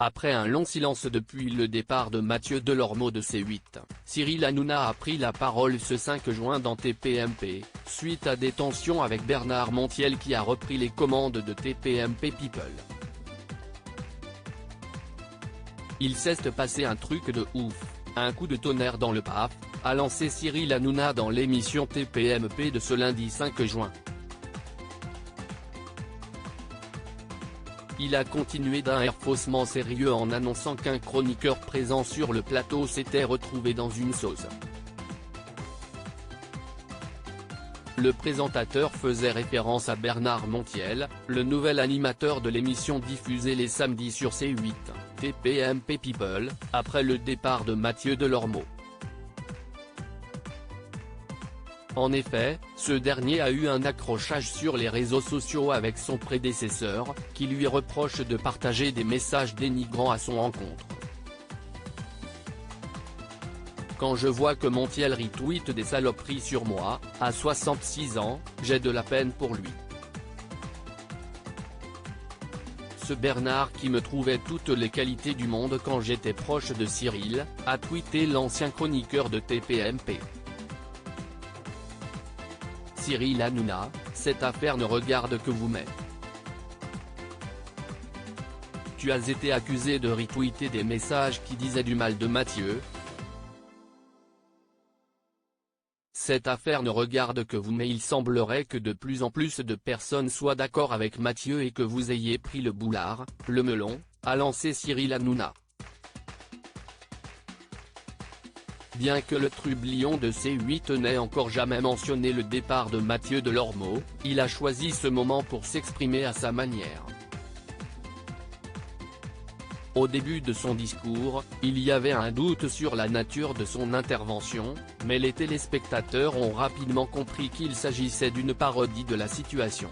Après un long silence depuis le départ de Mathieu Delormeau de C8, Cyril Hanouna a pris la parole ce 5 juin dans TPMP, suite à des tensions avec Bernard Montiel qui a repris les commandes de TPMP People. Il s'est passé un truc de ouf, un coup de tonnerre dans le paf, a lancé Cyril Hanouna dans l'émission TPMP de ce lundi 5 juin. Il a continué d'un air faussement sérieux en annonçant qu'un chroniqueur présent sur le plateau s'était retrouvé dans une sauce. Le présentateur faisait référence à Bernard Montiel, le nouvel animateur de l'émission diffusée les samedis sur C8, TPMP People, après le départ de Mathieu Delormeau. En effet, ce dernier a eu un accrochage sur les réseaux sociaux avec son prédécesseur, qui lui reproche de partager des messages dénigrants à son encontre. Quand je vois que Montiel retweet des saloperies sur moi, à 66 ans, j'ai de la peine pour lui. Ce Bernard qui me trouvait toutes les qualités du monde quand j'étais proche de Cyril, a tweeté l'ancien chroniqueur de TPMP. Cyril Hanouna, cette affaire ne regarde que vous mais. Tu as été accusé de retweeter des messages qui disaient du mal de Mathieu. Cette affaire ne regarde que vous mais il semblerait que de plus en plus de personnes soient d'accord avec Mathieu et que vous ayez pris le boulard, le melon, a lancé Cyril Hanouna. Bien que le trublion de C8 n'ait encore jamais mentionné le départ de Mathieu Delormeau, il a choisi ce moment pour s'exprimer à sa manière. Au début de son discours, il y avait un doute sur la nature de son intervention, mais les téléspectateurs ont rapidement compris qu'il s'agissait d'une parodie de la situation.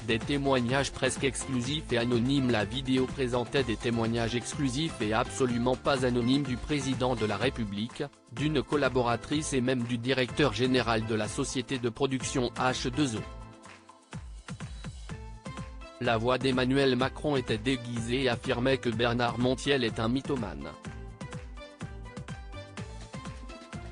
Des témoignages presque exclusifs et anonymes. La vidéo présentait des témoignages exclusifs et absolument pas anonymes du président de la République, d'une collaboratrice et même du directeur général de la société de production H2O. La voix d'Emmanuel Macron était déguisée et affirmait que Bernard Montiel est un mythomane.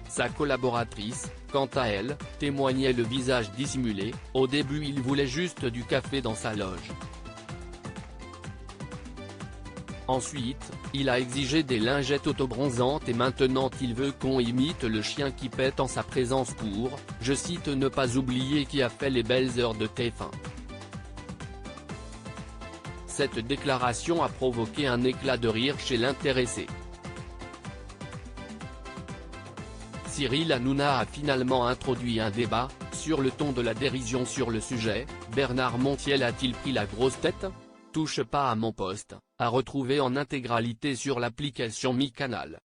Sa collaboratrice, quant à elle, témoignait le visage dissimulé. Au début il voulait juste du café dans sa loge. Ensuite, il a exigé des lingettes autobronzantes et maintenant il veut qu'on imite le chien qui pète en sa présence pour, je cite, ne pas oublier qui a fait les belles heures de TF1. Cette déclaration a provoqué un éclat de rire chez l'intéressé. Cyril Hanouna a finalement introduit un débat, sur le ton de la dérision sur le sujet. Bernard Montiel a-t-il pris la grosse tête? Touche pas à mon poste, à retrouver en intégralité sur l'application Mi Canal.